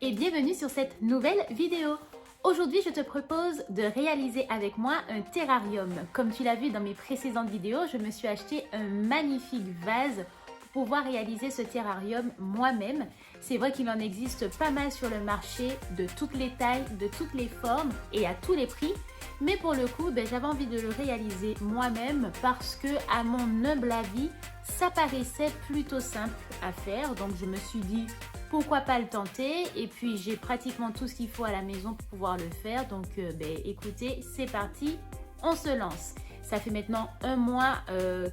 et bienvenue sur cette nouvelle vidéo. Aujourd'hui, je te propose de réaliser avec moi un terrarium. Comme tu l'as vu dans mes précédentes vidéos, je me suis acheté un magnifique vase pour pouvoir réaliser ce terrarium moi-même. C'est vrai qu'il en existe pas mal sur le marché, de toutes les tailles, de toutes les formes et à tous les prix. Mais pour le coup, j'avais envie de le réaliser moi-même parce que, à mon humble avis, ça paraissait plutôt simple à faire. Donc je me suis dit, pourquoi pas le tenter? Et puis j'ai pratiquement tout ce qu'il faut à la maison pour pouvoir le faire. Donc écoutez, c'est parti, on se lance. Ça fait maintenant un mois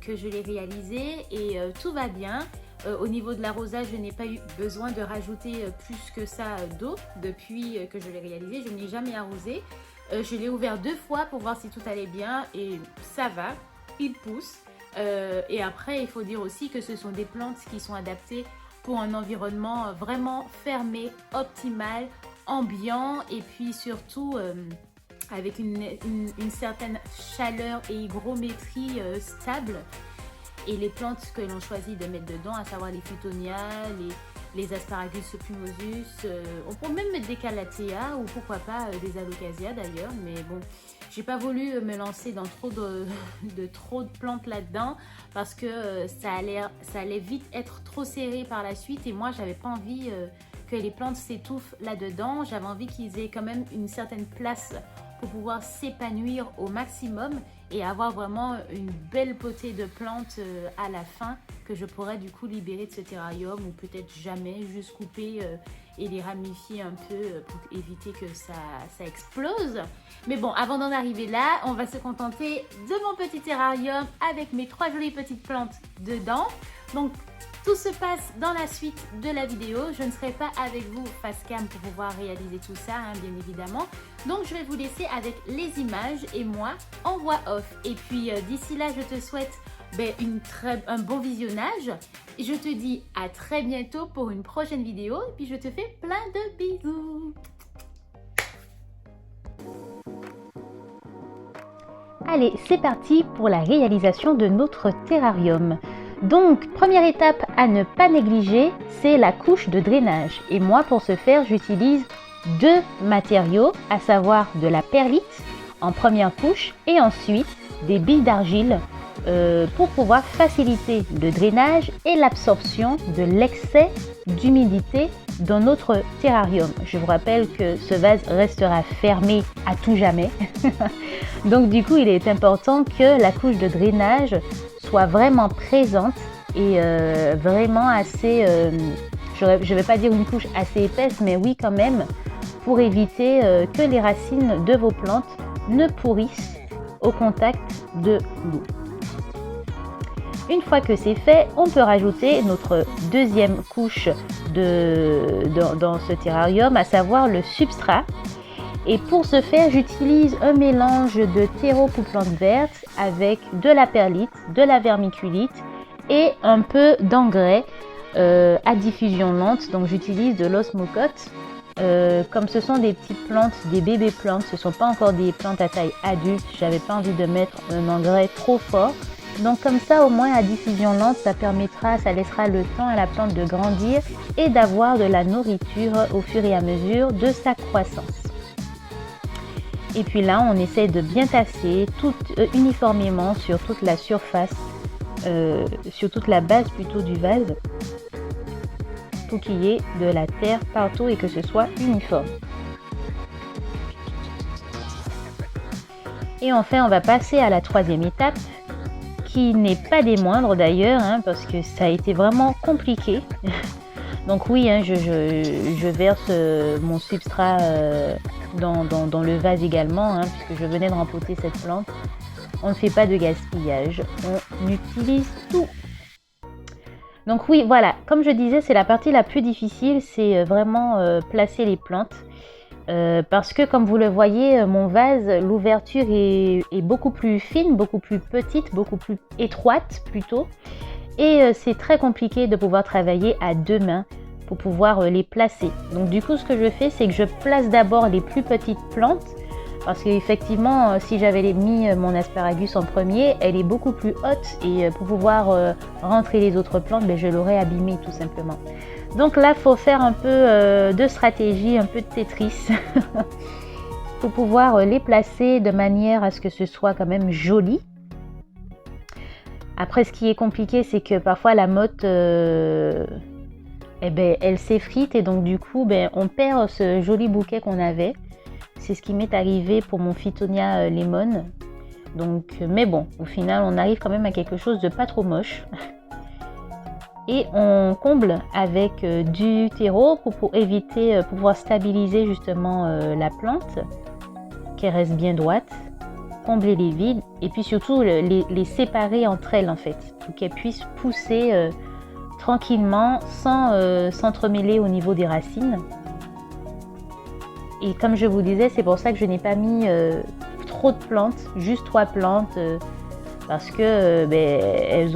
que je l'ai réalisé et tout va bien. Au niveau de l'arrosage, je n'ai pas eu besoin de rajouter plus que ça d'eau depuis que je l'ai réalisé. Je ne l'ai jamais arrosé. Je l'ai ouvert 2 fois pour voir si tout allait bien et ça va, il pousse. Et après, il faut dire aussi que ce sont des plantes qui sont adaptées pour un environnement vraiment fermé, optimal, ambiant et puis surtout avec une certaine chaleur et hygrométrie stable. Et les plantes que l'on choisit de mettre dedans, à savoir les Fittonia, les Asparagus plumosus, on peut même mettre des Calathea ou pourquoi pas des Alocasia d'ailleurs, mais bon, j'ai pas voulu me lancer dans trop de plantes là-dedans parce que ça allait vite être trop serré par la suite et moi j'avais pas envie que les plantes s'étouffent là-dedans, j'avais envie qu'ils aient quand même une certaine place pour pouvoir s'épanouir au maximum et avoir vraiment une belle potée de plantes à la fin que je pourrais du coup libérer de ce terrarium ou peut-être jamais, juste couper et les ramifier un peu pour éviter que ça explose. Mais bon, avant d'en arriver là, on va se contenter de mon petit terrarium avec mes 3 jolies petites plantes dedans. Donc tout se passe dans la suite de la vidéo. Je ne serai pas avec vous face cam pour pouvoir réaliser tout ça, bien évidemment. Donc je vais vous laisser avec les images et moi en voix off. Et puis d'ici là, je te souhaite un bon visionnage. Je te dis à très bientôt pour une prochaine vidéo. Et puis je te fais plein de bisous. Allez, c'est parti pour la réalisation de notre terrarium. Donc, première étape à ne pas négliger, c'est la couche de drainage. Et moi, pour ce faire, j'utilise 2 matériaux, à savoir de la perlite en première couche et ensuite des billes d'argile pour pouvoir faciliter le drainage et l'absorption de l'excès d'humidité dans notre terrarium. Je vous rappelle que ce vase restera fermé à tout jamais. Donc du coup, il est important que la couche de drainage soit vraiment présente et vraiment assez, je ne vais pas dire une couche assez épaisse, mais oui quand même, pour éviter que les racines de vos plantes ne pourrissent au contact de l'eau. Une fois que c'est fait, on peut rajouter notre deuxième couche dans ce terrarium, à savoir le substrat. Et pour ce faire, j'utilise un mélange de terreau pour plantes vertes avec de la perlite, de la vermiculite et un peu d'engrais à diffusion lente. Donc j'utilise de l'osmocote. Comme ce sont des petites plantes, des bébés plantes, ce ne sont pas encore des plantes à taille adulte, j'avais pas envie de mettre un engrais trop fort. Donc comme ça, au moins à diffusion lente, ça laissera le temps à la plante de grandir et d'avoir de la nourriture au fur et à mesure de sa croissance. Et puis là, on essaie de bien tasser tout uniformément sur toute la surface, sur toute la base plutôt du vase, pour qu'il y ait de la terre partout et que ce soit uniforme. Et enfin, on va passer à la 3e étape, qui n'est pas des moindres d'ailleurs, parce que ça a été vraiment compliqué. Donc oui, je verse mon substrat dans le vase également, puisque je venais de rempoter cette plante. On ne fait pas de gaspillage, on utilise tout. Donc oui, voilà, comme je disais, c'est la partie la plus difficile, c'est vraiment placer les plantes. Parce que comme vous le voyez, mon vase, l'ouverture est beaucoup plus fine, beaucoup plus petite, beaucoup plus étroite plutôt. Et c'est très compliqué de pouvoir travailler à 2 mains pour pouvoir les placer. Donc du coup, ce que je fais, c'est que je place d'abord les plus petites plantes. Parce qu'effectivement, si j'avais mis mon asparagus en premier, elle est beaucoup plus haute et pour pouvoir rentrer les autres plantes, je l'aurais abîmée tout simplement. Donc là, il faut faire un peu de stratégie, un peu de Tetris pour pouvoir les placer de manière à ce que ce soit quand même joli. Après, ce qui est compliqué, c'est que parfois la motte, elle s'effrite et donc du coup, on perd ce joli bouquet qu'on avait. C'est ce qui m'est arrivé pour mon Phytonia Lemon. Donc, mais bon, au final, on arrive quand même à quelque chose de pas trop moche. Et on comble avec du terreau pour éviter, pour pouvoir stabiliser justement la plante, qu'elle reste bien droite, combler les vides et puis surtout les séparer entre elles en fait, pour qu'elles puissent pousser tranquillement sans s'entremêler au niveau des racines. Et comme je vous disais, c'est pour ça que je n'ai pas mis trop de plantes, juste 3 plantes. Parce que elles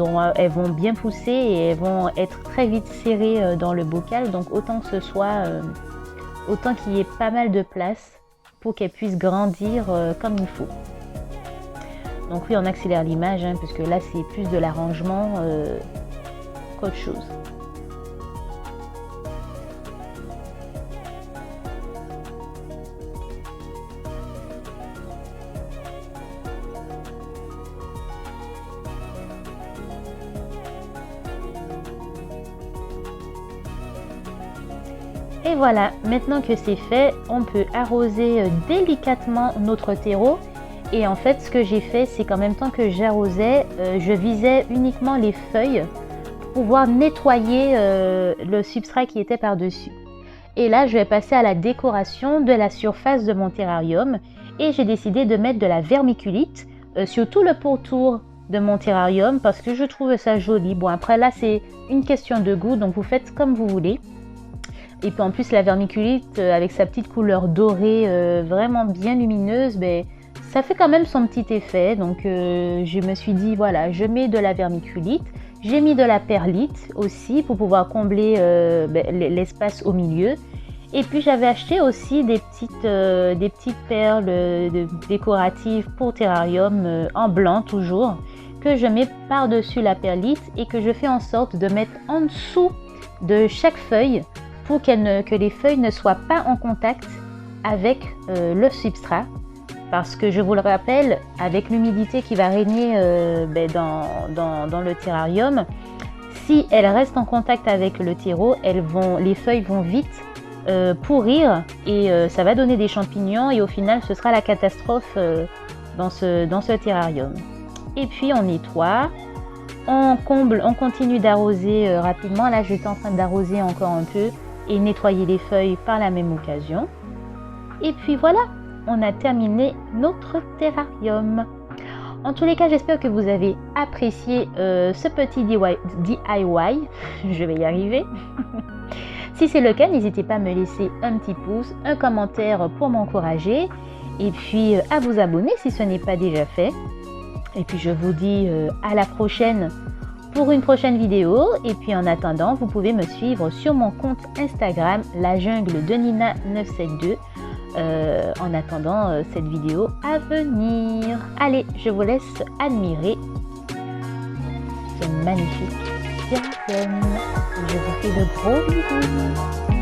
vont bien pousser et elles vont être très vite serrées dans le bocal. Donc autant que ce soit, autant qu'il y ait pas mal de place pour qu'elles puissent grandir comme il faut. Donc oui, on accélère l'image, hein, parce que là c'est plus de l'arrangement qu'autre chose. Et voilà, maintenant que c'est fait, on peut arroser délicatement notre terreau. Et en fait, ce que j'ai fait, c'est qu'en même temps que j'arrosais, je visais uniquement les feuilles pour pouvoir nettoyer le substrat qui était par-dessus. Et là, je vais passer à la décoration de la surface de mon terrarium. Et j'ai décidé de mettre de la vermiculite sur tout le pourtour de mon terrarium parce que je trouve ça joli. Bon, après là, c'est une question de goût, donc vous faites comme vous voulez. Et puis en plus la vermiculite avec sa petite couleur dorée vraiment bien lumineuse, ça fait quand même son petit effet. Donc je me suis dit voilà, je mets de la vermiculite. J'ai mis de la perlite aussi pour pouvoir combler l'espace au milieu. Et puis j'avais acheté aussi des petites perles décoratives pour terrarium en blanc toujours, que je mets par-dessus la perlite et que je fais en sorte de mettre en dessous de chaque feuille pour que les feuilles ne soient pas en contact avec le substrat. Parce que je vous le rappelle, avec l'humidité qui va régner dans le terrarium, si elles restent en contact avec le terreau, les feuilles vont vite pourrir et ça va donner des champignons et au final ce sera la catastrophe dans ce terrarium. Et puis on nettoie, on comble, on continue d'arroser rapidement. Là j'étais en train d'arroser encore un peu et nettoyer les feuilles par la même occasion. Et puis voilà, on a terminé notre terrarium. En tous les cas, j'espère que vous avez apprécié ce petit DIY. Je vais y arriver. Si c'est le cas, n'hésitez pas à me laisser un petit pouce, un commentaire pour m'encourager et puis à vous abonner si ce n'est pas déjà fait. Et puis je vous dis à la prochaine pour une prochaine vidéo. Et puis en attendant, vous pouvez me suivre sur mon compte Instagram, la jungle de Nina 972. En attendant cette vidéo à venir. Allez, je vous laisse admirer ce magnifique terrarium. Je vous fais de gros bisous.